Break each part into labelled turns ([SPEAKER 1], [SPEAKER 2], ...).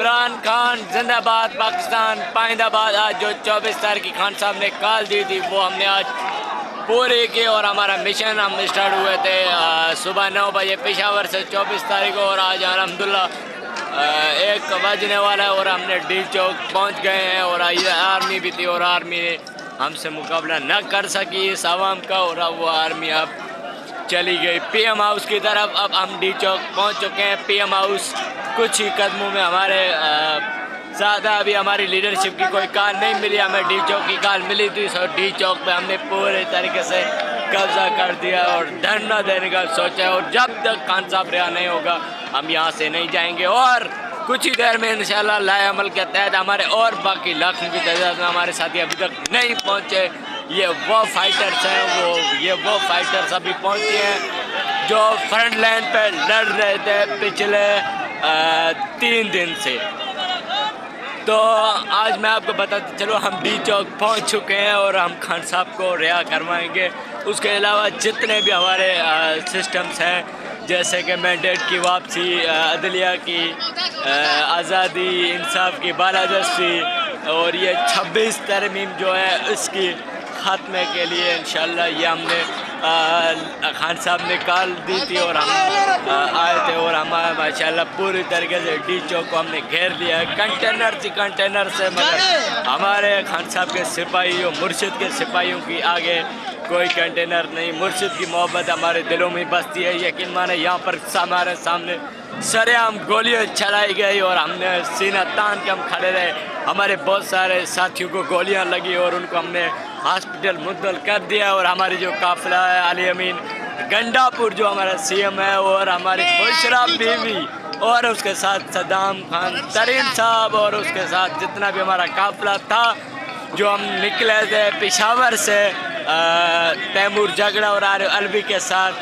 [SPEAKER 1] عمران خان زندہ باد پاکستان پائندہ باد. آج جو 24 تاریخ کی خان صاحب نے کال دی تھی وہ ہم نے آج پوری کی اور ہمارا مشن ہم اسٹارٹ ہوئے تھے صبح 9 بجے پشاور سے 24 تاریخ کو. اور آج الحمدللہ 1 بجنے والا ہے اور ہم نے ڈی چوک پہنچ گئے ہیں. اور آرمی بھی تھی اور آرمی نے ہم سے مقابلہ نہ کر سکی اس عوام کا اور اب وہ آرمی اب چلی گئی پی ایم ہاؤس کی طرف. اب ہم ڈی چوک پہنچ چکے ہیں. پی ایم ہاؤس کچھ ہی قدموں میں ہمارے زیادہ ابھی ہماری لیڈرشپ کی کوئی کال نہیں ملی, ہمیں ڈی چوک کی کال ملی تھی. سو ڈی چوک پہ ہم نے پورے طریقے سے قبضہ کر دیا اور دھرنا دینے کا سوچا. اور جب تک خان صاحب رہا نہیں ہوگا ہم یہاں سے نہیں جائیں گے. اور کچھ ہی دیر میں انشاءاللہ لائے عمل کے تحت ہمارے اور باقی لاکھوں کی تعداد میں ہمارے ساتھی ابھی تک نہیں پہنچے. یہ وہ فائٹرز ہیں, وہ فائٹرز ابھی پہنچے ہیں جو فرنٹ لائن پہ لڑ رہے تھے پچھلے 3 دن سے. تو آج میں آپ کو بتاتا چلو ہم ڈی چوک پہنچ چکے ہیں اور ہم خان صاحب کو رہا کروائیں گے. اس کے علاوہ جتنے بھی ہمارے سسٹمز ہیں جیسے کہ مینڈیٹ کی واپسی, عدلیہ کی آزادی, انصاف کی بالادستی اور یہ 26 ترمیم جو ہے اس کی خاتمے کے لیے انشاءاللہ یہ ہم نے خان صاحب نے کال دی تھی اور ہم آئے تھے. اور ہمارا ماشاءاللہ پوری طریقے سے ڈی چوک کو ہم نے گھیر لیا ہے کنٹینر سے. مگر ہمارے خان صاحب کے سپاہیوں, مرشد کے سپاہیوں کی آگے کوئی کنٹینر نہیں. مرشد کی محبت ہمارے دلوں میں بستی ہے. یقین مانے یہاں پر ہمارے سامنے سرعام گولیاں چلائی گئی اور ہم نے سینہ تان کے ہم کھڑے رہے. ہمارے بہت سارے ساتھیوں کو گولیاں لگی اور ان کو ہم نے ہاسپٹل منتقل کر دیا. اور ہماری جو قافلہ ہے علی امین گنڈا پور جو ہمارا سی ایم ہے اور ہماری بشرا بیوی اور اس کے ساتھ صدام خان ترین صاحب اور اس کے ساتھ جتنا بھی ہمارا قافلہ تھا جو ہم نکلے تھے پشاور سے تیمور جھگڑا اور عارف الوی کے ساتھ,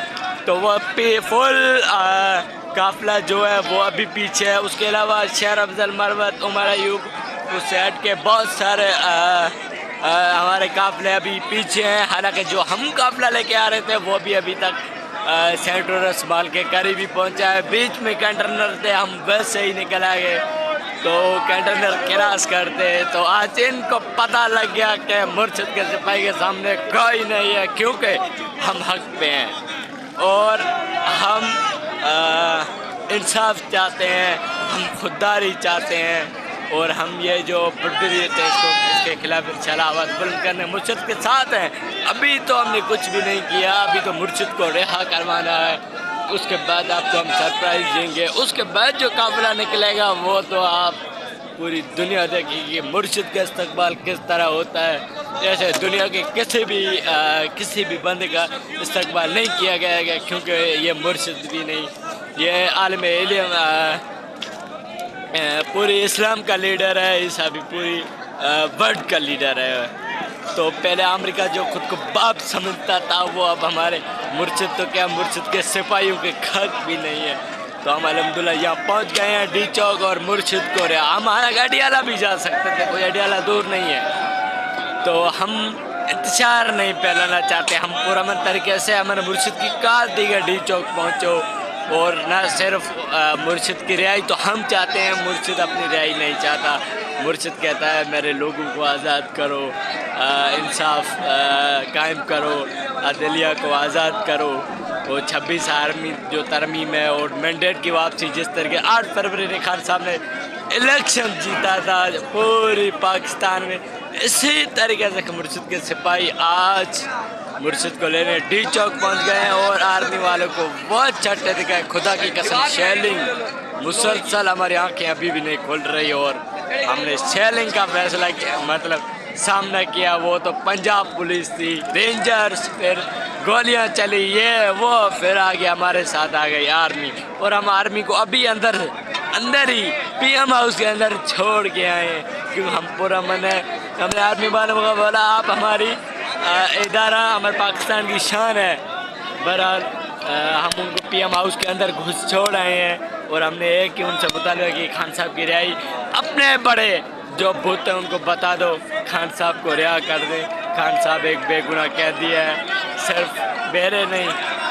[SPEAKER 1] تو وہ فل قافلہ جو ہے وہ ابھی پیچھے ہے. اس کے علاوہ شیر افضل مروت, عمر ایوب, اس سے ہٹ کے بہت سارے ہمارے قافلے ابھی پیچھے ہیں. حالانکہ جو ہم قافلہ لے کے آ رہے تھے وہ بھی ابھی تک سینٹرل اسمال کے قریب ہی پہنچا ہے. بیچ میں کنٹینر تھے, ہم بس سے ہی نکل آئے تو کنٹینر کراس کرتے. تو آج ان کو پتہ لگ گیا کہ مرشد کے سپاہی کے سامنے کوئی نہیں ہے کیونکہ ہم حق پہ ہیں اور ہم انصاف چاہتے ہیں, ہم خودداری چاہتے ہیں اور ہم یہ جو پروڈیوسر ہے اس کے خلاف انشاءاللہ آواز بلند کرنے مرشد کے ساتھ ہیں. ابھی تو ہم نے کچھ بھی نہیں کیا, ابھی تو مرشد کو رہا کروانا ہے. اس کے بعد آپ کو ہم سرپرائز دیں گے. اس کے بعد جو قافلہ نکلے گا وہ تو آپ پوری دنیا دیکھے گی مرشد کا استقبال کس طرح ہوتا ہے. جیسے دنیا کے کسی بھی بندے کا استقبال نہیں کیا گیا ہے کیونکہ یہ مرشد بھی نہیں, یہ عالم علم پوری اسلام کا لیڈر ہے, عیسیٰ بھی پوری ورلڈ کا لیڈر ہے. تو پہلے امریکہ جو خود کو باپ سمجھتا تھا وہ اب ہمارے مرشد تو کیا مرشد کے سپاہیوں کے خط بھی نہیں ہے. تو ہم الحمدللہ یہاں پہنچ گئے ہیں ڈی چوک اور مرشد کو رہا. ہمارا اڈیالہ بھی جا سکتے تھے, کوئی اڈیالہ دور نہیں ہے. تو ہم انتشار نہیں پھیلانا چاہتے, ہم پرامن طریقے سے ہمارے مرشد کی کال دی گئی ڈی چوک پہنچو. اور نہ صرف مرشد کی رہائی تو ہم چاہتے ہیں, مرشد اپنی رہائی نہیں چاہتا. مرشد کہتا ہے میرے لوگوں کو آزاد کرو, انصاف قائم کرو, عدلیہ کو آزاد کرو. وہ 26 آرمی جو ترمیم ہے اور مینڈیٹ کی واپسی, جس طرح 8 فروری نے خان صاحب نے الیکشن جیتا تھا پوری پاکستان میں, اسی طریقے سے مرشد کے سپاہی آج مرشد کو لینے ڈی چوک پہنچ گئے ہیں. اور آرمی والوں کو بہت چھٹے دکھائے, خدا کی قسم شیلنگ مسلسل, ہماری آنکھیں ابھی بھی نہیں کھل رہی. اور ہم نے شیلنگ کا فیصلہ کیا, مطلب سامنا کیا, وہ تو پنجاب پولیس تھی, رینجرز, پھر گولیاں چلی یہ وہ, پھر آگے ہمارے ساتھ آ گئی آرمی. اور ہم آرمی کو ابھی اندر ہی پی ایم ہاؤس کے اندر چھوڑ کے آئے ہیں کیونکہ ہم پورا من ہے. ہم نے آرمی والوں کو بولا آپ ہماری ادارہ ہمارے پاکستان کی شان ہے. بہرحال ہم ان کو پی ایم ہاؤس کے اندر گھس چھوڑ آئے ہیں اور ہم نے ایک ہی ان سے مطالبہ کی خان صاحب کی رہائی. اپنے بڑے جو بھوت ہیں ان کو بتا دو خان صاحب کو رہا کر دیں. خان صاحب ایک بے گناہ قیدی ہے, صرف میرے نہیں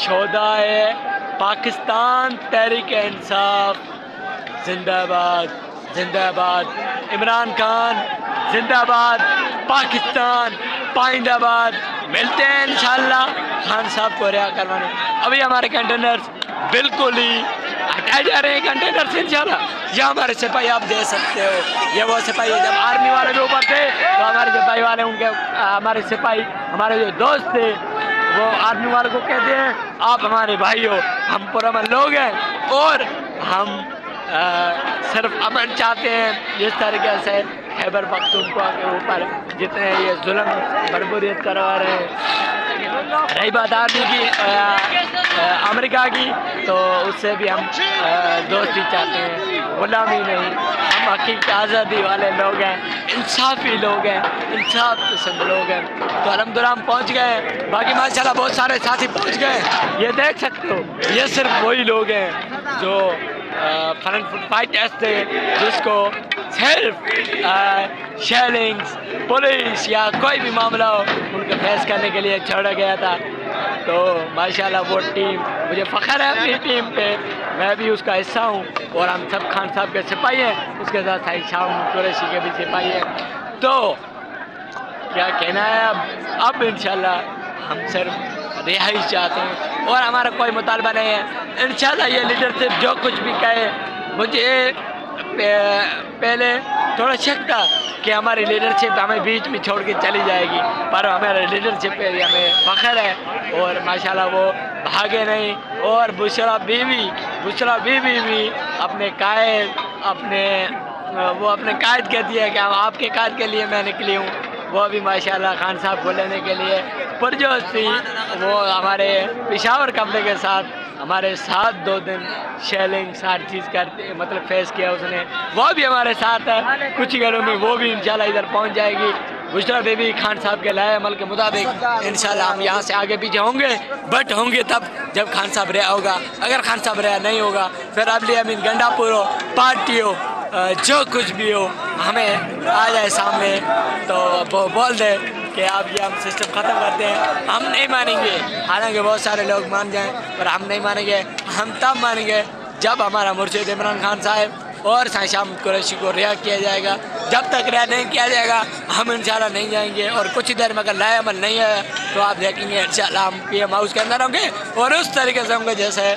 [SPEAKER 1] شہدائے پاکستان تحریک انصاف زندہ باد، زندہ باد، عمران خان زندہ باد، پاکستان پائندہ باد۔ ملتے ہیں انشاءاللہ خان صاحب کو رہا کروانے۔ ابھی ہمارے کنٹینرز بالکل ہی ہٹائے جا رہے ہیں کنٹینرز انشاءاللہ۔ یہ ہمارے سپاہی آپ دے سکتے ہو، یہ وہ سپاہی ہے جب آرمی والے بھی اوپر تھے تو ہمارے سپاہی والے ان کے ہمارے سپاہی ہمارے جو دوست تھے وہ آرمی والے کو کہتے ہیں آپ ہمارے بھائی ہو، ہم پرامن لوگ ہیں اور ہم صرف امن چاہتے ہیں۔ جس طریقے سے خیبر پختونخوا کے اوپر جتنے یہ ظلم بربریت کروا رہے ہیں، رہی بات آرمی کی امریکہ کی تو اس سے بھی ہم دوستی چاہتے ہیں، غلامی نہیں۔ ہم حقیقی آزادی والے لوگ ہیں، انصافی لوگ ہیں، انصاف پسند لوگ ہیں۔ تو الحمدللہ ہم پہنچ گئے ہیں، باقی ماشاءاللہ بہت سارے ساتھی پہنچ گئے ہیں۔ یہ دیکھ سکتے ہو یہ صرف وہی لوگ ہیں جو فرنٹ فٹ فائٹرز تھے جس کو صرف شیلنگز پولیس یا کوئی بھی معاملہ ہو ان کو فیس کرنے کے لیے چھوڑا گیا تھا۔ تو ماشاءاللہ وہ ٹیم، مجھے فخر ہے اپنی ٹیم پہ، میں بھی اس کا حصہ ہوں اور ہم سب خان صاحب کے سپاہی ہیں، اس کے ساتھ شام قریشی کے بھی سپاہی ہیں۔ تو کیا کہنا ہے اب انشاءاللہ ہم صرف رہائی چاہتے ہیں اور ہمارا کوئی مطالبہ نہیں ہے۔ انشاءاللہ یہ لیڈرشپ جو کچھ بھی کہے، مجھے پہلے تھوڑا شک تھا کہ ہماری لیڈرشپ ہمیں بیچ میں چھوڑ کے چلی جائے گی، پر ہمارے لیڈرشپ پہ بھی ہمیں فخر ہے اور ماشاءاللہ وہ بھاگے نہیں۔ اور بشرا بی بی بھی اپنے قائد وہ اپنے قائد کہتی ہے کہ آپ کے قائد کے لیے میں نکلی ہوں، وہ بھی ماشاءاللہ خان صاحب کو لینے کے لیے پرجوش تھی۔ وہ ہمارے پشاور قبلے کے ساتھ ہمارے ساتھ 2 دن شیلنگ ہر چیز کرتے مطلب فیس کیا اس نے، وہ بھی ہمارے ساتھ ہے کچھ گھروں میں، وہ بھی انشاءاللہ ادھر پہنچ جائے گی۔ بشرا بیوی خان صاحب کے لائے عمل کے مطابق انشاءاللہ ہم یہاں سے آگے پیچھے ہوں گے، بٹ ہوں گے تب جب خان صاحب رہا ہوگا۔ اگر خان صاحب رہا نہیں ہوگا پھر عبلی امین گنڈا پور ہو، پارٹی ہو، جو کچھ بھی ہو ہمیں آ جائے سامنے تو وہ بول دے کہ اب یہ ہم سسٹم ختم کرتے ہیں، ہم نہیں مانیں گے۔ حالانکہ بہت سارے لوگ مان جائیں پر ہم نہیں مانیں گے۔ ہم تب مانیں گے جب ہمارا مرشد عمران خان صاحب اور شام قریشی کو رہا کیا جائے گا۔ جب تک رہا نہیں کیا جائے گا ہم انشاءاللہ نہیں جائیں گے، اور کچھ ہی دیر میں اگر لائے عمل نہیں ہے تو آپ دیکھیں گے انشاءاللہ ہم پی ایم ہاؤس کے اندر ہوں گے اور اس طریقے سے ہوں گے جیسے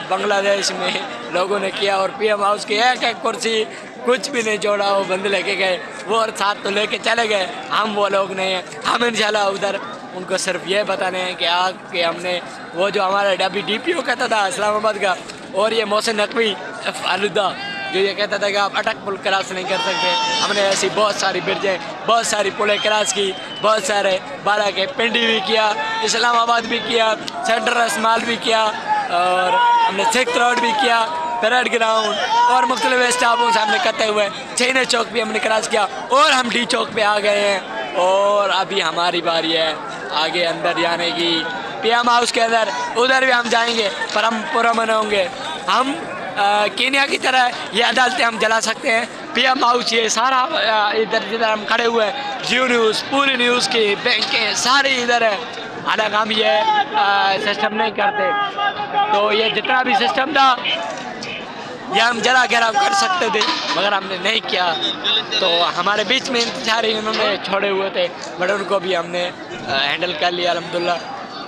[SPEAKER 1] بنگلہ دیش میں لوگوں نے کیا، اور پی ایم ہاؤس کی ایک کرسی کچھ بھی نہیں چھوڑا، وہ بند لے کے گئے، وہ اور ساتھ تو لے کے چلے گئے۔ ہم وہ لوگ نہیں ہیں، ہم انشاءاللہ ادھر ان کو صرف یہ بتانے ہیں کہ ہم نے وہ جو ہمارا ابھی ڈی پی او کہتا تھا اسلام آباد کا، اور یہ محسن نقوی فالودہ جو یہ کہتا تھا کہ آپ اٹک پل کراس نہیں کر سکتے، ہم نے ایسی بہت ساری برجیں بہت ساری پلیں کراس کی، بہت سارے بالا کے پنڈی بھی کیا، اسلام آباد بھی کیا، سینٹرل اسمال بھی کیا، اور ہم نے سکھ روڈ بھی کیا، پریڈ گراؤنڈ اور مختلف اسٹاپوں سے ہم نے کرتے ہوئے چینے چوک بھی ہم نے کراس کیا، اور ہم ڈی چوک پہ آ گئے ہیں، اور ابھی ہماری باری ہے آگے اندر جانے کی پی ایم ہاؤس کے اندر، ادھر بھی ہم جائیں گے پر ہم پرامن ہوں گے۔ ہم کینیا کی طرح یہ عدالتیں ہم جلا سکتے ہیں، پی ایم ہاؤس یہ سارا ادھر جدھر ہم کھڑے ہوئے ہیں، جیو نیوز پوری نیوز کی بینکیں ساری ادھر ہے، حالانکہ ہم یہ سسٹم نہیں کرتے۔ تو یہ جتنا بھی سسٹم تھا یہ ہم جلا گھیراؤ کر سکتے تھے مگر ہم نے نہیں کیا، تو ہمارے بیچ میں انتظاری انہوں نے چھوڑے ہوئے تھے بٹ ان کو بھی ہم نے ہینڈل کر لیا الحمدللہ۔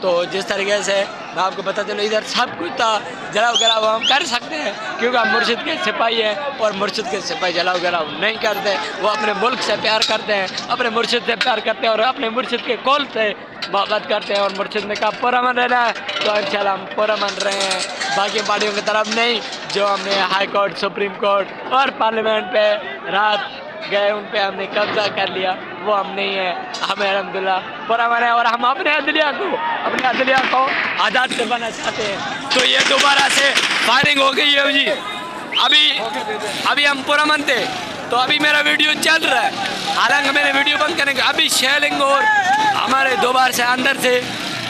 [SPEAKER 1] تو جس طریقے سے میں آپ کو بتا چلوں ادھر سب کچھ تھا، جلاؤ گھیراؤ ہم کر سکتے ہیں کیونکہ ہم مرشد کے سپاہی ہیں، اور مرشد کے سپاہی جلاؤ گھیراؤ نہیں کرتے، وہ اپنے ملک سے پیار کرتے ہیں، اپنے مرشد سے پیار کرتے ہیں اور اپنے مرشد کے قول سے محبت کرتے ہیں، اور مرشد نے کہا پرامن رہنا ہے تو انشاءاللہ ہم پرامن رہے ہیں، باقی پارٹیوں کی طرف نہیں جو ہم نے ہائی کورٹ سپریم کورٹ اور پارلیمنٹ پہ رات گئے ان پہ ہم نے قبضہ کر لیا، وہ ہم نہیں ہیں، ہمیں الحمدللہ پرامن ہے، اور ہم اپنے عدلیہ کو آزاد کروانا چاہتے ہیں۔ تو یہ دوبارہ سے فائرنگ ہو گئی ہے جی، ابھی ہم پرامن تھے تو ابھی میرا ویڈیو چل رہا ہے، حالانکہ میں نے ویڈیو بند کرنے کا ابھی شیلنگ اور ہمارے دوبارہ سے اندر سے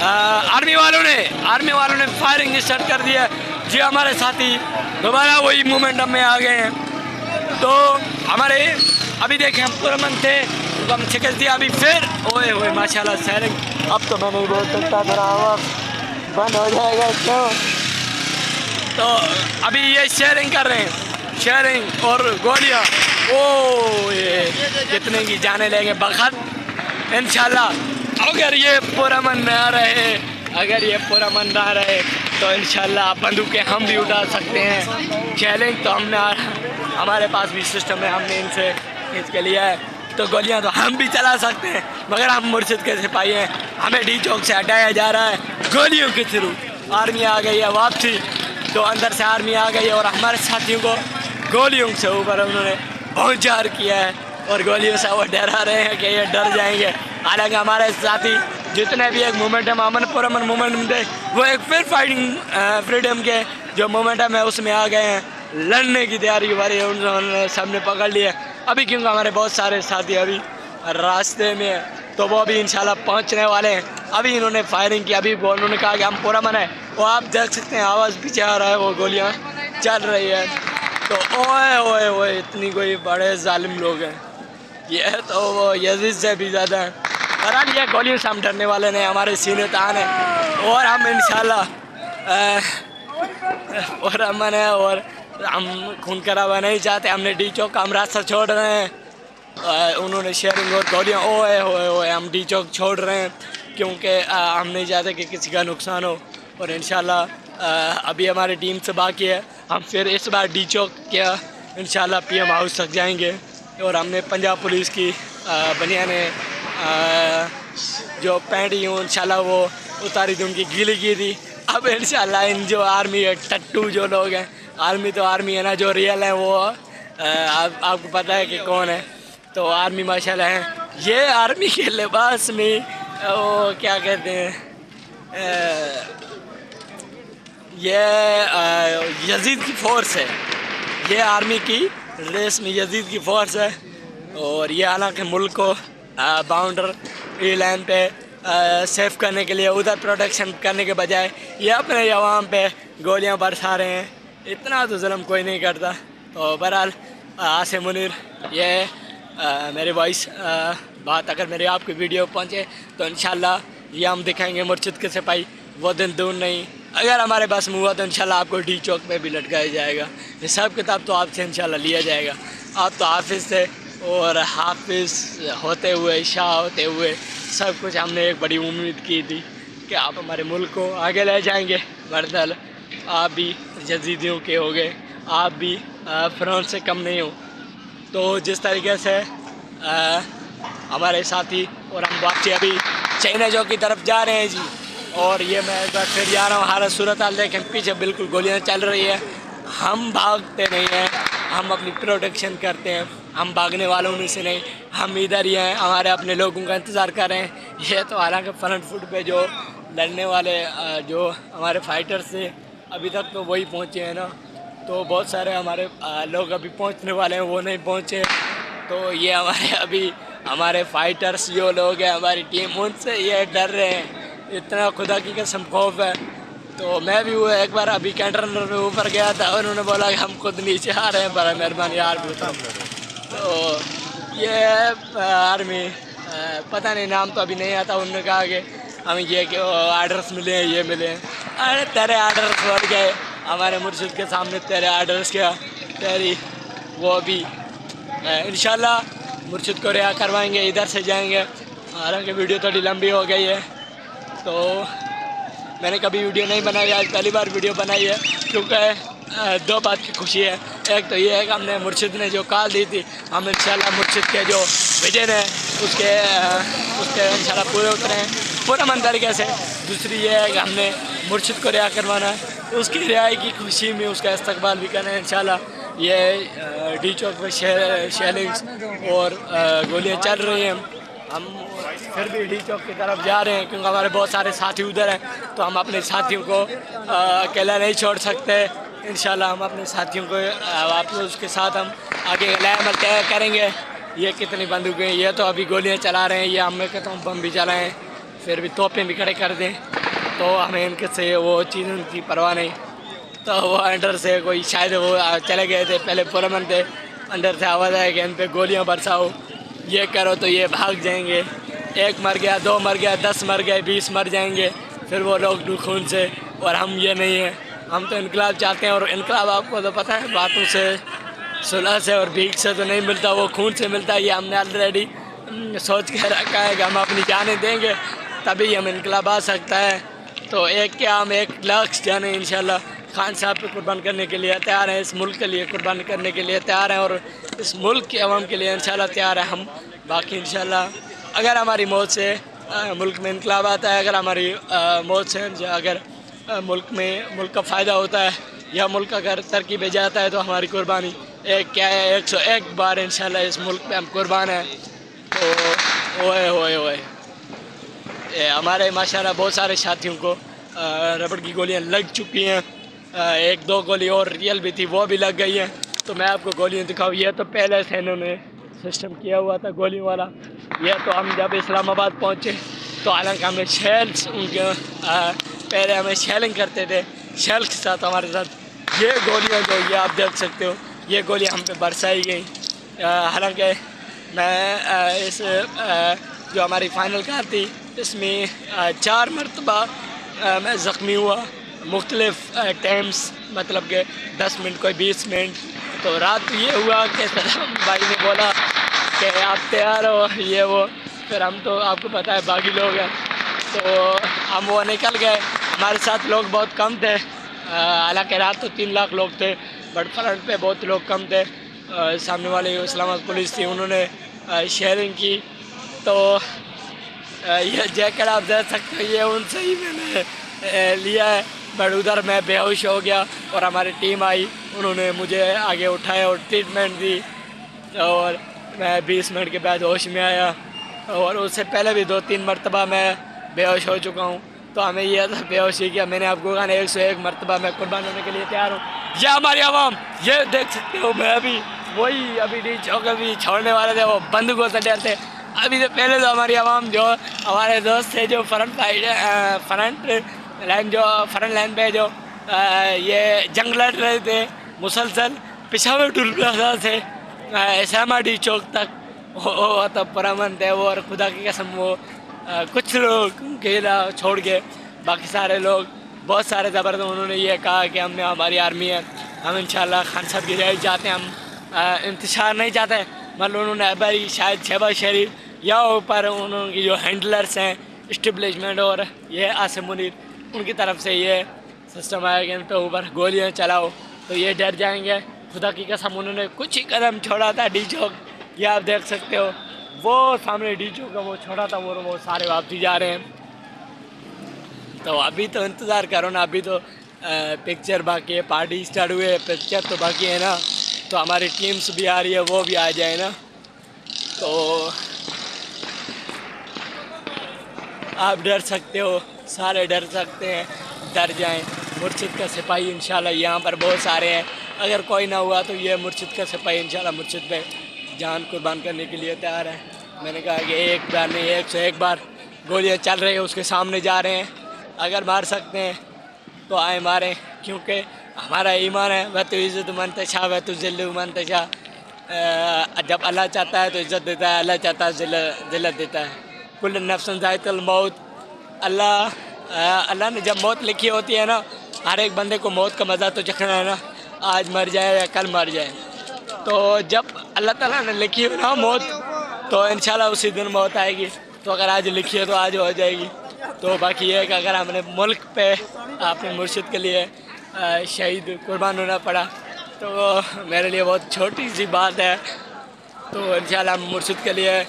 [SPEAKER 1] آرمی والوں نے فائرنگ اسٹارٹ کر دیا جی، ہمارے ساتھی دوبارہ وہی مومنٹم میں آ گئے ہیں۔ تو ہمارے ابھی دیکھیں ہم پرامن تھے تو ہم شکست دیا، ابھی پھر ہوئے ماشاءاللہ سیلنگ، اب تو میں نہیں بول سکتا ذرا بند ہو جائے گا کیوں؟ تو ابھی یہ شیئرنگ کر رہے ہیں، شیئرنگ اور گولیاں، او یہ کتنے کی جانے لیں گے بخت انشاءاللہ۔ اگر یہ پرامن نہ رہے، اگر یہ پرامن نہ رہے تو انشاءاللہ بندوقیں ہم بھی اٹھا سکتے ہیں۔ چیلنج تو ہم نے، ہمارے پاس بھی سسٹم ہے، ہم نے ان سے کھینچ کے لیا ہے، تو گولیاں تو ہم بھی چلا سکتے ہیں، مگر ہم مرشد کے سپاہی ہیں، ہمیں ڈی چوک سے ہٹایا جا رہا ہے گولیوں کے تھرو۔ آرمی آ گئی ہے واپسی، تو اندر سے آرمی آ گئی ہے اور ہمارے ساتھیوں کو گولیوں سے اوپر انہوں نے پہنچار کیا ہے، اور گولیوں سے وہ ڈرا رہے ہیں کہ یہ ڈر جائیں گے۔ حالانکہ ہمارے ساتھی جتنے بھی ایک مومنٹم، امن پرامن مومنٹم تھے، وہ ایک پھر فائٹنگ فریڈم کے جو مومنٹم ہے اس میں آ گئے ہیں، لڑنے کی تیاری ہماری انہوں نے سب نے پکڑ لی ہے ابھی، کیونکہ ہمارے بہت سارے ساتھی ابھی راستے میں ہیں، تو وہ بھی انشاءاللہ پہنچنے والے ہیں۔ ابھی انہوں نے فائرنگ کی، ابھی انہوں نے کہا کہ ہم پرامن ہیں، وہ آپ دیکھ سکتے ہیں آواز پیچھے آ رہا ہے، وہ گولیاں چل رہی ہے۔ تو اوئے اوئے اوئے اتنی کوئی بڑے ظالم لوگ ہیں، یہ تو وہ یزید سے بھی زیادہ ہیں۔ بہرحال یہ گولیوں سے ہم ڈرنے والے نہیں، ہمارے سینے تان ہیں، اور ہم انشاءاللہ اور امن ہے، اور ہم خون خرابہ نہیں چاہتے۔ ہم نے ڈی چوک کا ہم راستہ چھوڑ رہے ہیں، انہوں نے شیئرنگ اور گولیاں، اوئے ہوئے ہوئے ہم ڈی چوک چھوڑ رہے ہیں، کیونکہ ہم نہیں چاہتے کہ کسی کا نقصان ہو، اور انشاءاللہ ابھی ہماری ٹیم سے باقی ہے، ہم پھر اس بار ڈی چوک کیا انشاءاللہ پی ایم ہاؤس تک جائیں گے، اور ہم نے پنجاب پولیس کی بنیانیں جو پینٹ ہوں انشاءاللہ وہ اتاری تھی، ان کی گیلی کی تھی۔ اب انشاءاللہ ان جو آرمی ہے ٹٹو جو لوگ ہیں، آرمی تو آرمی ہے نا، جو ریئل ہیں وہ آپ کو پتہ ہے کہ کون ہے، تو آرمی ماشاءاللہ ہیں۔ یہ آرمی کے لباس میں وہ کیا کہتے ہیں، یہ یزید کی فورس ہے، یہ آرمی کی ریس میں یزید کی فورس ہے، اور یہ حالانکہ ملک کو باؤنڈر لائن پہ سیف کرنے کے لیے ادھر پروٹیکشن کرنے کے بجائے یہ اپنے عوام پہ گولیاں برسا رہے ہیں، اتنا تو ظلم کوئی نہیں کرتا۔ تو بہرحال عاصم منیر، یہ میری وائس بات اگر میری آپ کی ویڈیو پہنچے تو انشاءاللہ یہ ہم دکھائیں گے مرشد کے سپاہی، وہ دن دور نہیں، اگر ہمارے پاس میں ہوا تو انشاءاللہ آپ کو ڈی چوک پہ بھی لٹکایا جائے گا، حساب کتاب تو آپ سے انشاءاللہ لیا جائے گا۔ آپ تو حافظ تھے، اور حافظ ہوتے ہوئے شاہ ہوتے ہوئے سب کچھ ہم نے ایک بڑی امید کی تھی کہ آپ ہمارے ملک کو آگے لے جائیں گے، بردل آپ بھی یزیدیوں کے ہو گئے، آپ بھی فرعون سے کم نہیں ہو۔ تو جس طریقے سے ہمارے ساتھی اور ہم واپسی ابھی چائنا چوک کی طرف جا رہے ہیں جی، اور یہ میں ایک بار پھر جا رہا ہوں، حالت صورتحال دیکھیں، پیچھے بالکل گولیاں چل رہی ہے، ہم بھاگتے نہیں ہیں، ہم اپنی پروٹیکشن کرتے ہیں، ہم بھاگنے والوں میں سے نہیں، ہم ادھر ہی ہیں، ہمارے اپنے لوگوں کا انتظار کر رہے ہیں۔ یہ تو حالانکہ فرنٹ فٹ پہ جو لڑنے والے جو ہمارے فائٹرز تھے ابھی تک تو وہی پہنچے ہیں نا، تو بہت سارے ہمارے لوگ ابھی پہنچنے والے ہیں، وہ نہیں پہنچے، تو یہ ہمارے ہمارے فائٹرز جو لوگ ہیں، ہماری ٹیم، ان سے یہ ڈر رہے ہیں، اتنا خدا کی قسم خوف ہے۔ تو میں بھی وہ ایک بار ابھی کنٹینر میں اوپر گیا تھا، انہوں نے بولا کہ ہم خود نیچے آ رہے ہیں، بڑا مہربانی یار بھی ہوتا۔ تو یہ آرمی پتہ نہیں نام تو ابھی نہیں آتا، انہوں نے کہا کہ ہمیں یہ کہ آرڈرس ملے ہیں، یہ ملے ہیں، ارے تیرے آرڈرس بڑھ گئے ہمارے مرشد کے سامنے، تیرے آرڈرس کیا، تیری وہ بھی انشاءاللہ مرشد کو رہا کروائیں گے، ادھر سے جائیں گے۔ حالانکہ ویڈیو تھوڑی لمبی ہو گئی ہے، تو میں نے کبھی ویڈیو نہیں بنائی، آج پہلی بار ویڈیو بنائی ہے، کیونکہ دو بات کی خوشی ہے، ایک تو یہ ہے کہ ہم نے مرشد نے جو کال دی تھی، ہم انشاءاللہ مرشد کے جو ویژن ہے اس کے انشاءاللہ پورے اترے ہیں پرامن طریقے سے۔ دوسری یہ ہے کہ ہم نے مرشد کو رہا کروانا ہے، اس کی رہائی کی خوشی میں اس کا استقبال بھی کرنا ہے انشاءاللہ۔ یہ ڈی چوک پہ شیلنگز اور گولیاں چل رہی ہیں، ہم پھر بھی ڈی چوک کی طرف جا رہے ہیں، کیونکہ ہمارے بہت سارے ساتھی ادھر ہیں، تو ہم اپنے ساتھیوں کو اکیلا نہیں چھوڑ سکتے، انشاءاللہ ہم اپنے ساتھیوں کو واپس اس کے ساتھ ہم آگے عمل طے کریں گے۔ یہ کتنی بندوقیں ہیں، یہ تو ابھی گولیاں چلا رہے ہیں، یہ ہم میں کہتا ہوں بم بھی چلائیں، پھر بھی توپیں بھی کھڑے کر دیں، تو ہمیں ان کے سے وہ چیزوں کی پرواہ نہیں۔ تو وہ انڈر سے کوئی شاید وہ چلے گئے تھے، پہلے پرامن تھے، انڈر سے آواز آئے کہ ان پہ گولیاں برساؤ، یہ کرو تو یہ بھاگ جائیں گے، 1 مر گیا، 2 مر گیا، 10 مر گئے، 20 مر جائیں گے، پھر وہ لوگ خون سے، اور ہم یہ نہیں ہیں. ہم تو انقلاب چاہتے ہیں، اور انقلاب آپ کو تو پتہ ہے باتوں سے، صلح سے اور بھیک سے تو نہیں ملتا، وہ خون سے ملتا ہے. یہ ہم نے آلریڈی سوچ کے رکھا ہے کہ ہم اپنی جانیں دیں گے تبھی ہم انقلاب آ سکتا ہے. تو ایک کیا ہم 1,00,000 جانیں انشاءاللہ خان صاحب پہ قربان کرنے کے لیے تیار ہیں، اس ملک کے لیے قربان کرنے کے لیے تیار ہیں، اور اس ملک کے عوام کے لیے انشاءاللہ تیار ہیں ہم. باقی انشاءاللہ اگر ہماری موت سے ملک میں انقلاب آتا ہے، اگر ہماری موت سے اگر ملک کا فائدہ ہوتا ہے، یا ملک اگر ترقی پہ جاتا ہے، تو ہماری قربانی ایک کیا ہے 101 بار انشاءاللہ اس ملک پہ ہم قربان ہیں. تو ہوئے ہمارے ماشاءاللہ بہت سارے ساتھیوں کو ربڑ کی گولیاں لگ چکی ہیں. 1-2 گولی اور ریئل بھی تھی، وہ بھی لگ گئی ہیں. تو میں آپ کو گولیاں دکھاؤں. یہ تو پہلے سے انہوں نے سسٹم کیا ہوا تھا گولیوں والا. یہ تو ہم جب اسلام آباد پہنچے تو حالانکہ ہمیں شیلس ان کے پہلے ہمیں شیلنگ کرتے تھے، شیل کے ساتھ ہمارے ساتھ یہ گولیاں جو یہ آپ دیکھ سکتے ہو، یہ گولیاں ہم پہ برسائی گئیں. حالانکہ میں اس جو ہماری فائنل کار تھی اس میں 4 مرتبہ میں زخمی ہوا، مختلف ٹائمز، مطلب کہ 10 منٹ کوئی 20 منٹ. تو رات یہ ہوا کہ صدام بھائی نے بولا کہ آپ تیار ہو، یہ وہ. پھر ہم تو آپ کو پتہ ہے باغی لوگ ہیں، تو ہم وہ نکل گئے. ہمارے ساتھ لوگ بہت کم تھے، حالانکہ رات تو 3 لاکھ لوگ تھے، بٹ فرنٹ پہ بہت لوگ کم تھے. سامنے والے اسلام آباد پولیس تھی، انہوں نے شیئرنگ کی. تو یہ جیکٹ آپ دیکھ سکتے ہیں، یہ ان سے ہی میں نے لیا ہے. بٹ ادھر میں بے ہوش ہو گیا اور ہماری ٹیم آئی، انہوں نے مجھے آگے اٹھایا اور ٹریٹمنٹ دی، اور میں 20 منٹ کے بعد ہوش میں آیا. اور اس سے پہلے بھی 2-3 مرتبہ میں بے ہوش ہو چکا ہوں. تو ہمیں یہ تھا بے ہوشی کیا. میں نے آپ کو کہا 101 مرتبہ میں قربان ہونے کے لیے تیار ہوں. یہ ہماری عوام، یہ دیکھ سکتے ہو. میں ابھی ڈی چوک بھی چھوڑنے والے تھے، وہ بندوقوں سے ڈرتے. ابھی تو پہلے تو ہماری عوام جو ہمارے دوست تھے جو فرنٹ لائن پہ جو یہ جنگ لڑ رہے تھے مسلسل پشاور ٹول پلازا سے اسامہ ڈی چوک تک، وہ تو پرامن تھے وہ. اور خدا کی قسم وہ کچھ لوگ کھیلا چھوڑ کے باقی سارے لوگ بہت سارے زبردست. انہوں نے یہ کہا کہ ہم نے ہماری آرمی ہے، ہم انشاءاللہ خان صاحب کی رہائی چاہتے ہیں، ہم انتشار نہیں چاہتے. مطلب انہوں نے بھائی شاید شہباز شریف یا اوپر انہوں کی جو ہینڈلرس ہیں اسٹیبلشمنٹ اور یہ عاصم منیر، ان کی طرف سے یہ سسٹم آیا کہ ان پہ اوپر گولیاں چلاؤ تو یہ ڈر جائیں گے. خدا کی قسم انہوں نے کچھ ہی قدم چھوڑا تھا ڈی چوک، یہ آپ دیکھ سکتے ہو. وہ سامنے ڈی چوک کا وہ چھوڑا تھا، وہ سارے واپسی جا رہے ہیں. تو ابھی تو انتظار کرو نا، ابھی تو پکچر باقی ہے، پارٹی اسٹارٹ ہوئے، پکچر تو باقی ہے نا. تو ہماری ٹیمز بھی آ رہی ہے، وہ بھی آ جائے نا. تو آپ ڈر سکتے ہو، سارے ڈر سکتے ہیں، ڈر جائیں. مرشد کا سپاہی انشاءاللہ یہاں پر بہت سارے ہیں، اگر کوئی نہ ہوا تو یہ مرشد کا سپاہی انشاءاللہ مرشد پہ جان قربان کرنے کے لیے تیار ہے. میں نے کہا کہ ایک بار نہیں 101 بار گولیاں چل رہی ہیں، اس کے سامنے جا رہے ہیں. اگر مار سکتے ہیں تو آئیں ماریں، کیونکہ ہمارا ایمان ہے وَتُعِزُّ مَن تَشَاءُ وَتُذِلُّ مَن تَشَاءُ. جب اللہ چاہتا ہے تو عزت دیتا ہے، اللہ چاہتا ہے ذلت دیتا ہے. کل نفس ذائقۃ الموت. اللہ نے جب موت لکھی ہوتی ہے نا، ہر ایک بندے کو موت کا مزہ تو چکھنا ہے نا، آج مر جائے یا کل مر جائے. تو جب اللہ تعالیٰ نے لکھی ہو نا موت، تو انشاءاللہ اسی دن موت آئے گی. تو اگر آج لکھی ہے تو آج ہو جائے گی. تو باقی یہ ہے کہ اگر ہم نے ملک پہ اپنے مرشد کے لیے شہید قربان ہونا پڑا تو میرے لیے بہت چھوٹی سی بات ہے. تو انشاءاللہ ہم مرشد کے لیے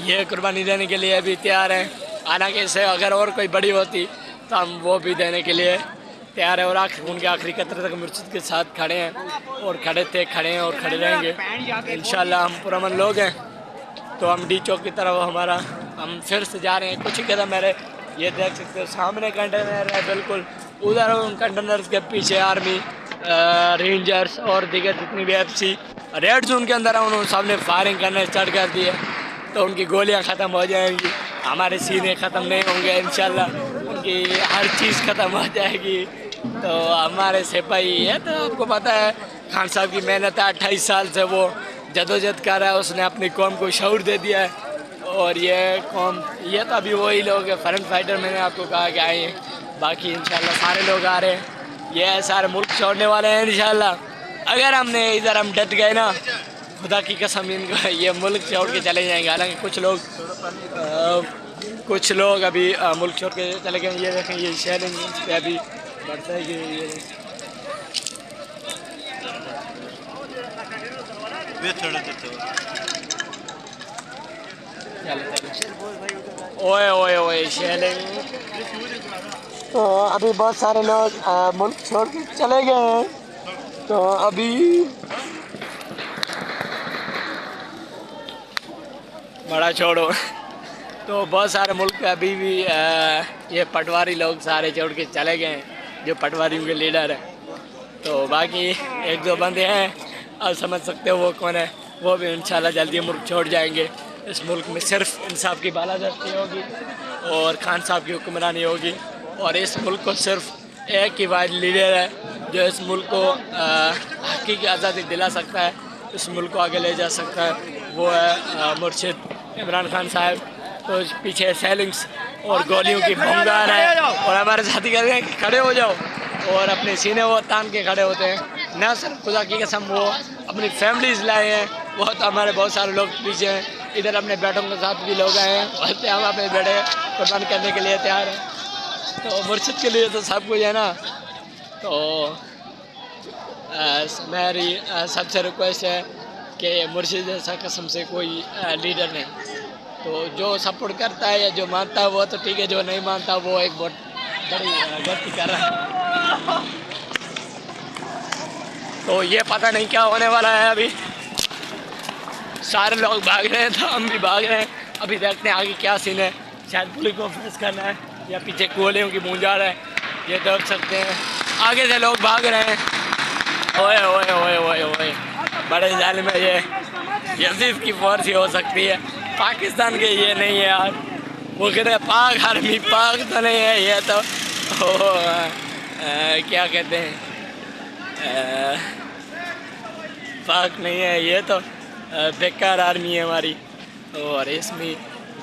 [SPEAKER 1] یہ قربانی دینے کے لیے بھی تیار ہیں. حالانکہ اس سے اگر اور کوئی بڑی ہوتی تو ہم وہ بھی دینے کے لیے تیار ہیں، اور ان کے آخری قطرے تک مرشد کے ساتھ کھڑے ہیں، اور کھڑے تھے، کھڑے ہیں اور کھڑے رہیں گے انشاءاللہ. ہم پرامن لوگ ہیں. تو ہم ڈی چوک کی طرف ہم پھر سے جا رہے ہیں. کچھ ہی قدم میرے یہ دیکھ سکتے ہو سامنے کنٹینر ہے، بالکل ادھر ان کنٹینرز کے پیچھے آرمی، رینجرز اور دیگر جتنی بھی ایف سی ریڈ زون کے اندر ہیں، انہوں نے سامنے فائرنگ کرنے اسٹارٹ کر دی ہے. تو ان کی گولیاں ختم ہو جائیں گی، ہمارے سینے ختم نہیں ہوں گے انشاءاللہ، ان کی ہر چیز ختم ہو جائے گی. تو ہمارے سپاہی ہے، تو آپ کو پتہ ہے خان صاحب کی محنت ہے، 28 سال سے وہ جدوجہد کر رہا ہے، اس نے اپنی قوم کو شعور دے دیا ہے. اور یہ قوم یہ تو ابھی وہی لوگ ہیں فرنٹ فائٹر میں نے آپ کو کہا کہ آئے ہیں، باقی انشاءاللہ سارے لوگ آ رہے ہیں، یہ سارے ملک چھوڑنے والے ہیں انشاءاللہ۔ اگر ہم نے ادھر ہم ڈٹ گئے نا خدا کی قسم ان کو یہ ملک چھوڑ کے چلے جائیں گے، حالانکہ کچھ لوگ ابھی ملک چھوڑ کے چلے گئے ہیں۔ یہ دیکھیں یہ شیلنگ پہ ابھی بڑھتا ہے کہ یہ اوئے اوئے اوئے شیلنگ، تو ابھی بہت سارے لوگ ملک چھوڑ کے چلے گئے ہیں، تو ابھی بڑا چھوڑو تو بہت سارے ملک ابھی بھی یہ پٹواری لوگ سارے چھوڑ کے چلے گئے ہیں جو پٹواریوں کے لیڈر ہیں، تو باقی ایک دو بندے ہیں آپ سمجھ سکتے ہو وہ کون ہے، وہ بھی انشاءاللہ جلدی ملک چھوڑ جائیں گے۔ اس ملک میں صرف انصاف کی بالادستی ہوگی اور خان صاحب کی حکمرانی ہوگی، اور اس ملک کو صرف ایک ہی واحد لیڈر ہے جو اس ملک کو حقیقی آزادی دلا سکتا ہے، اس ملک کو آگے لے جا سکتا ہے، وہ ہے مرشد عمران خان صاحب۔ تو پیچھے سیلنگس اور گولیوں کی بھنگار ہے، اور ہمارے ساتھی کہتے ہیں کہ کھڑے ہو جاؤ، اور اپنے سینے وہ تان کے کھڑے ہوتے ہیں، نہ صرف خدا کی قسم وہ اپنی فیملیز لائے ہیں، ہمارے بہت سارے لوگ پیچھے ہیں، ادھر اپنے بیٹوں کے ساتھ بھی لوگ آئے ہیں، بولتے ہم اپنے بیٹے قربان کرنے کے لیے تیار ہیں۔ تو مرشد کے لیے تو سب کچھ ہے نا، تو میری سب سے ریکویسٹ ہے کہ مرشد جیسا قسم سے کوئی لیڈر نہیں، تو جو سپورٹ کرتا ہے یا جو مانتا ہے وہ تو ٹھیک ہے، جو نہیں مانتا وہ ایک بہت بڑی غلطی کر رہا ہے۔ تو یہ پتہ نہیں کیا ہونے والا ہے، ابھی سارے لوگ بھاگ رہے ہیں تو ہم بھی بھاگ رہے ہیں، ابھی دیکھتے ہیں آگے کیا سین ہے، شاید پولیس کو فیس کرنا ہے یا پیچھے گولیوں کی بونجار ہے، یہ دیکھ سکتے ہیں آگے سے لوگ بھاگ رہے ہیں۔ اوئے اوئے اوئے اوئے اوئے بڑے ظالم ہے، یہ یزید کی فورس ہی ہو سکتی ہے، پاکستان کے یہ نہیں ہے یار، وہ کہتے ہیں پاک آرمی، پاک تو نہیں ہے یہ تو کیا کہتے ہیں پاک نہیں ہے، یہ تو بیکار آرمی ہے ہماری، اور اس میں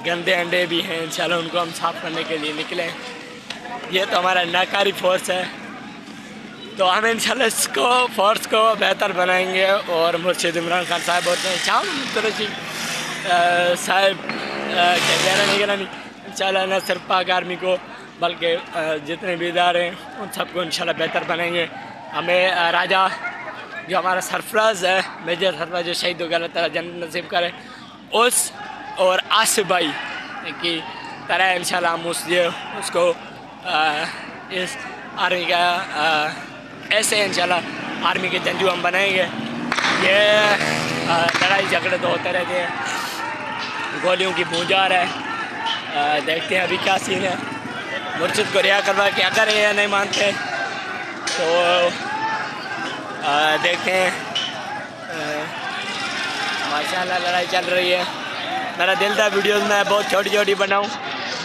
[SPEAKER 1] گندے انڈے بھی ہیں، انشاءاللہ ان کو ہم صاف کرنے کے لیے نکلیں۔ یہ تو ہمارا ناکاری فورس ہے، تو ہم انشاءاللہ اس کو فورس کو بہتر بنائیں گے، اور مرشد عمران خان صاحب ہوتے ہیں شام قریشی صاحب نگرانی انشاءاللہ نہ صرف پاک آرمی کو بلکہ جتنے بھی ادارے ہیں ان سب کو انشاءاللہ بہتر بنائیں گے۔ ہمیں راجہ جو ہمارا سرفراز ہے، میجر سرفراز جو شہید ہو گیا، اللہ تعالیٰ جنت نصیب کرے، اس اور آصف بھائی کی طرح انشاءاللہ ہم اس کو اس آرمی کا ایسے انشاءاللہ آرمی کے جنگجو ہم بنائیں گے۔ یہ لڑائی جھگڑے تو ہوتے رہتے ہیں، گولیوں کی بونجار ہے، دیکھتے ہیں ابھی کیا سین ہے، مرشد کو رہا کروا کے اگر یہ نہیں مانتے تو دیکھتے ہیں۔ ماشاءاللہ لڑائی چل رہی ہے، میرا دل تھا ویڈیوز میں بہت چھوٹی چھوٹی بناؤں،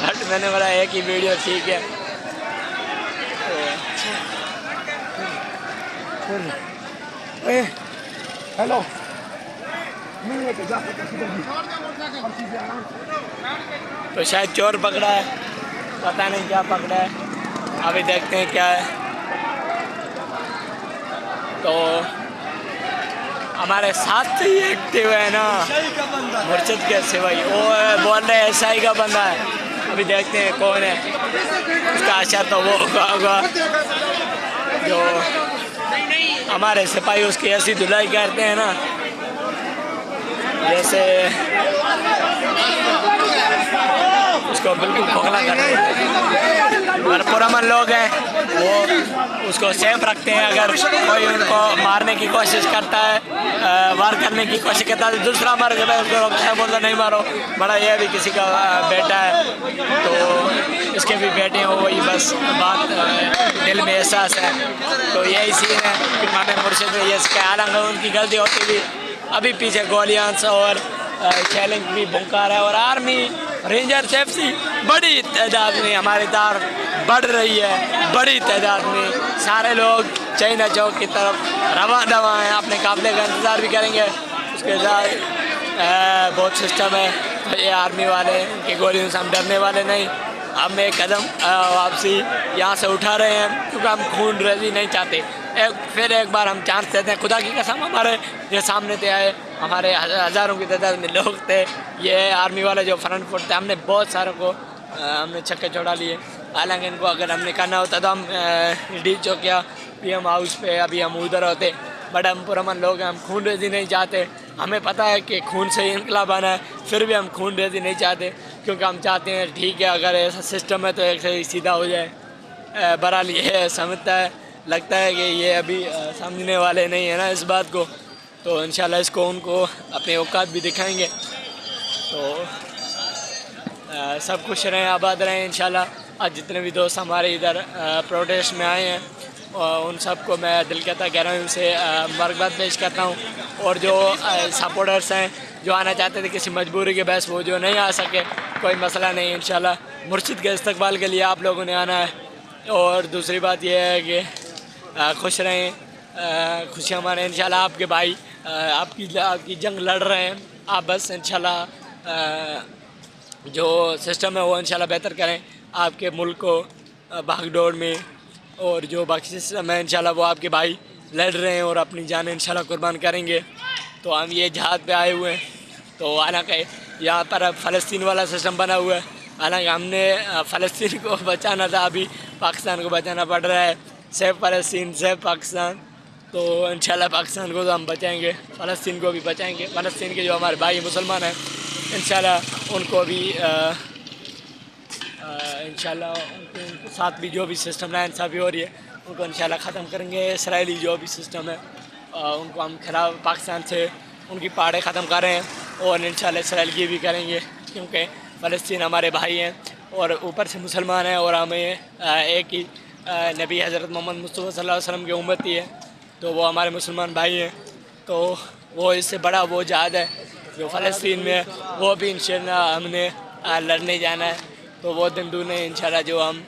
[SPEAKER 1] بٹ میں نے بولا ایک ہی ویڈیو ٹھیک ہے۔ ہیلو تو شاید چور پکڑا ہے، پتہ نہیں کیا پکڑا ہے، ابھی دیکھتے ہیں کیا ہے۔ تو ہمارے ساتھ سے ہی ایکٹیو ہے نا مرشد کے سوائے، وہ بول رہے ایس آئی کا بندہ ہے، ابھی دیکھتے ہیں کون ہے، اس کا اشارہ تو وہ ہوگا جو ہمارے سپاہی اس کی ایسی دھلائی کرتے ہیں نا، جیسے اس کو بالکل کھوکھلا کر دیتے ہیں، اور پرامن لوگ ہیں وہ اس کو سیف رکھتے ہیں، اگر کوئی ان کو مارنے کی کوشش کرتا ہے، وار کرنے کی کوشش کرتا ہے، دوسرا مار کے اس کو روکتا ہے، بولتا نہیں مارو، بڑا یہ بھی کسی کا بیٹا ہے تو اس کے بھی بیٹے ہیں، وہی بس بات دل میں احساس ہے، تو یہی سین ہے کہ امام مرشد یہ اس کے حالانکہ ان کی غلطی ہوتی بھی، ابھی پیچھے گولیاں اور چیلنج بھی بھونکا رہا ہے، اور آرمی رینجر سیفٹی بڑی تعداد میں ہماری دار بڑھ رہی ہے، بڑی تعداد میں سارے لوگ چائنا چوک کی طرف رواں دواں ہیں، اپنے قافلے کا انتظار بھی کریں گے، اس کے ساتھ بہت سسٹم ہے، تو یہ آرمی والے ہیں، ان کی گولیوں سے ہم ڈرنے والے نہیں. ہم ایک قدم واپسی یہاں سے اٹھا رہے ہیں کیونکہ ہم خون ریزی نہیں چاہتے. پھر ایک بار ہم چانس دیتے ہیں. خدا کی قسم ہمارے یہ سامنے تھے آئے، ہمارے ہزاروں کی تعداد میں لوگ تھے. یہ آرمی والے جو فرنٹ فٹ تھے، ہم نے بہت ساروں کو ہم نے چھکے چھوڑا لیے. حالانکہ ان کو اگر ہم نے کرنا ہوتا تو ہم ڈی چوکیا پی ایم ہاؤس پہ ابھی ہم ادھر ہوتے. بٹ ہم پرامن لوگ ہیں، ہم خون ریزی نہیں چاہتے. ہمیں پتہ ہے کہ خون سے ہی انقلاب آنا ہے، پھر بھی ہم خون ریزی نہیں چاہتے کیونکہ ہم چاہتے ہیں ٹھیک ہے اگر ایسا سسٹم ہے تو ایک سے سیدھا ہو جائے. بہرحال یہ سمجھتا ہے، لگتا ہے کہ یہ ابھی سمجھنے والے نہیں ہیں نا اس بات کو. تو انشاءاللہ اس کو ان کو اپنے اوقات بھی دکھائیں گے. تو سب خوش رہیں، آباد رہیں انشاءاللہ. آج جتنے بھی دوست ہمارے ادھر پروٹیسٹ میں آئے ہیں ان سب کو میں دل کہتا گہرائیوں سے مبارکباد پیش کرتا ہوں. اور جو سپورٹرس ہیں جو آنا چاہتے تھے کسی مجبوری کے باعث وہ جو نہیں آ سکے، کوئی مسئلہ نہیں. انشاءاللہ مرشد کے استقبال کے لیے آپ لوگوں نے آنا ہے. اور دوسری بات یہ ہے کہ خوش رہیں، خوشیاں مانیں. انشاءاللہ آپ کے بھائی آپ کی جنگ لڑ رہے ہیں. آپ بس انشاءاللہ جو سسٹم ہے وہ انشاءاللہ بہتر کریں آپ کے ملک کو بھاگ دوڑ میں. اور جو باقی سسٹم ہے انشاءاللہ وہ آپ کے بھائی لڑ رہے ہیں اور اپنی جانیں انشاءاللہ قربان کریں گے. تو ہم یہ جہاد پہ آئے ہوئے ہیں. تو حالانکہ یہاں پر فلسطین والا سسٹم بنا ہوا ہے، حالانکہ ہم نے فلسطین کو بچانا تھا، ابھی پاکستان کو بچانا پڑ رہا ہے. سیف فلسطین، سیف پاکستان. تو انشاءاللہ پاکستان کو تو ہم بچائیں گے، فلسطین کو بھی بچائیں گے. فلسطین کے جو ہمارے بھائی مسلمان ہیں انشاءاللہ ان کو بھی انشاءاللہ ان کے ساتھ بھی جو بھی سسٹم ناانصافی ہو رہی ہے ان کو انشاءاللہ ختم کریں گے. اسرائیلی جو بھی سسٹم ہے ان کو ہم خلاف پاکستان سے ان کی پہاڑیں ختم کر رہے ہیں اور انشاءاللہ اسرائیل کی بھی کریں گے کیونکہ فلسطین ہمارے بھائی ہیں اور اوپر سے مسلمان ہیں اور ہمیں ایک ہی نبی حضرت محمد مصطفیٰ صلی اللہ علیہ وسلم کی امتی ہے. تو وہ ہمارے مسلمان بھائی ہیں. تو وہ اس سے بڑا وہ جہاد ہے جو فلسطین میں ہے وہ بھی انشاءاللہ ہم نے لڑنے جانا ہے. تو وہ دن دون ہے انشاءاللہ جو ہم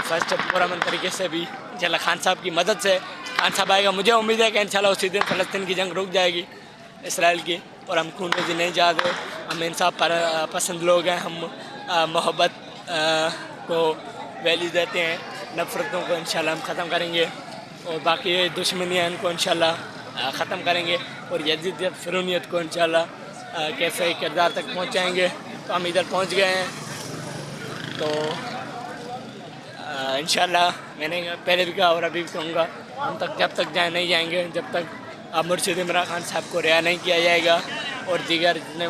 [SPEAKER 1] فرسٹ پرامن طریقے سے بھی انشاءاللہ خان صاحب کی مدد سے خان صاحب آئے گا. مجھے امید ہے کہ انشاءاللہ اسی دن فلسطین کی جنگ رک جائے گی اسرائیل کی. اور ہم خون ریزی نہیں چاہتے، ہم انصاف پسند لوگ ہیں. ہم محبت کو ویلیو دیتے ہیں، نفرتوں کو انشاءاللہ ہم ختم کریں گے اور باقی دشمنیاں ان کو انشاءاللہ ختم کریں گے اور یزیدیت فرونیت کو انشاءاللہ کیسے کردار تک پہنچائیں گے. تو ہم ادھر پہنچ گئے ہیں. تو انشاءاللہ میں نے پہلے بھی کہا اور ابھی بھی کہوں گا، ہم تک جب تک نہیں جائیں گے جب تک مرشد عمران خان صاحب کو رہا نہیں کیا جائے گا اور دیگر جتنے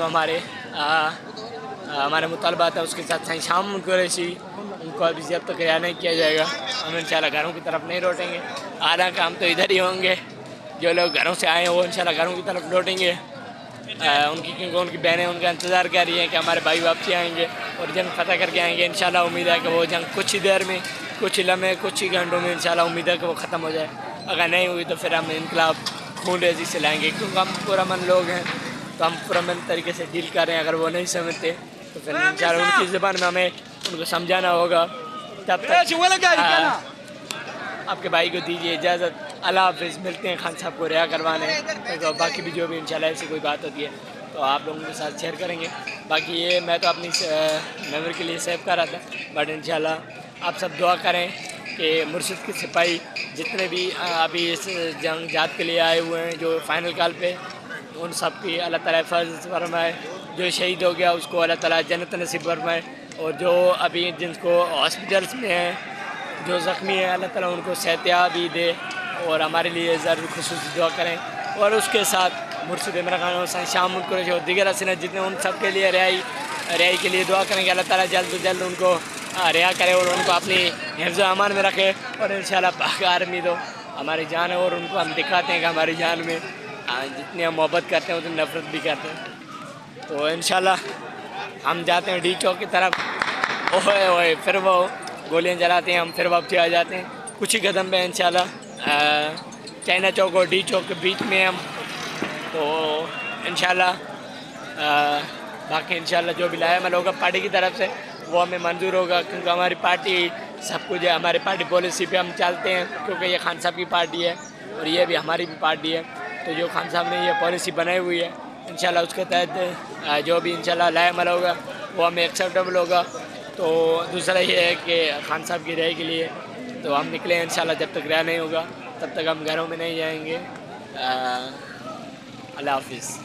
[SPEAKER 1] ہمارے مطالبات ہیں اس کے ساتھ شام قریشی ان کو ابھی جب تک رہا نہیں کیا جائے گا ہم انشاءاللہ گھروں کی طرف نہیں لوٹیں گے. حالانکہ ہم تو ادھر ہی ہوں گے، جو لوگ گھروں سے آئے ہیں وہ انشاءاللہ گھروں کی طرف لوٹیں گے. کیونکہ ان کی بہنیں ان کا انتظار کر رہی ہیں کہ ہمارے بھائی واپسی آئیں گے اور جنگ فتح کر کے آئیں گے. انشاءاللہ امید ہے کہ وہ جنگ کچھ ہی دیر میں، کچھ ہی لمحے، کچھ ہی گھنٹوں میں انشاءاللہ امید ہے کہ وہ ختم ہو جائے. اگر نہیں ہوئی تو پھر ہم انقلاب خون ریزی سے لائیں گے کیونکہ ہم پرامن لوگ ہیں. تو ہم پرامن طریقے سے ڈیل کر رہے ہیں. اگر وہ نہیں سمجھتے تو پھر انشاءاللہ ان کی زبان میں ہمیں ان کو سمجھانا ہوگا. تب تک آپ کے بھائی کو دیجیے اجازت. اللہ حافظ. ملتے ہیں خان صاحب کو رہا کروانے. تو باقی بھی جو بھی انشاءاللہ ایسی کوئی بات ہوتی ہے تو آپ لوگوں کے ساتھ شیئر کریں گے. باقی یہ میں تو اپنی میموری کے لیے سیو کر رہا تھا بٹ انشاءاللہ آپ سب دعا کریں کہ مرشد کے سپاہی جتنے بھی ابھی اس جنگ جہاد کے لیے آئے ہوئے ہیں جو فائنل کال پہ، ان سب کی اللہ تعالیٰ حفاظت فرمائے. جو شہید ہو گیا اس کو اللہ تعالیٰ جنت نصیب فرمائے اور جو ابھی جن کو ہاسپٹلس میں ہیں جو زخمی ہیں اللہ تعالیٰ ان کو صحتیابی دے. اور ہمارے لیے ضرور خصوصی دعا کریں. اور اس کے ساتھ مرشد عمران خان حسین شام قریشی اور دیگر حسینات جتنے ان سب کے لیے رہائی کے لیے دعا کریں کہ اللہ تعالیٰ جلد از جلد ان کو رہا کرے اور ان کو اپنی حفظ و امان میں رکھے. اور انشاءاللہ پاک آرمی تو ہماری جان ہے اور ان کو ہم دکھاتے ہیں کہ ہماری جان میں جتنی ہم محبت کرتے ہیں اتنی نفرت بھی کرتے ہیں. تو انشاءاللہ ہم جاتے ہیں ڈی چوک کی طرف. اوئے پھر وہ گولیاں جلاتے ہیں، ہم پھر واپسی آ جاتے ہیں کچھ ہی قدم پہ انشاءاللہ. چائنا چوک اور ڈی چوک کے بیچ میں ہم. تو انشاءاللہ باقی انشاءاللہ جو بھی لایا میں لوگوں پارٹی کی طرف سے وہ ہمیں منظور ہوگا کیونکہ ہماری پارٹی سب کچھ ہے. ہماری پارٹی پالیسی پہ ہم چلتے ہیں کیونکہ یہ خان صاحب کی پارٹی ہے اور یہ بھی ہماری بھی پارٹی ہے. تو جو خان صاحب نے یہ پالیسی بنائی ہوئی ہے انشاءاللہ اس کے تحت جو بھی انشاءاللہ لائے عمل ہوگا وہ ہمیں ایکسیپٹیبل ہوگا. تو دوسرا یہ ہے کہ خان صاحب کی رہائی کے لیے تو ہم نکلے ہیں انشاءاللہ. جب تک رہا نہیں ہوگا تب تک ہم گھروں میں نہیں جائیں گے. اللہ حافظ.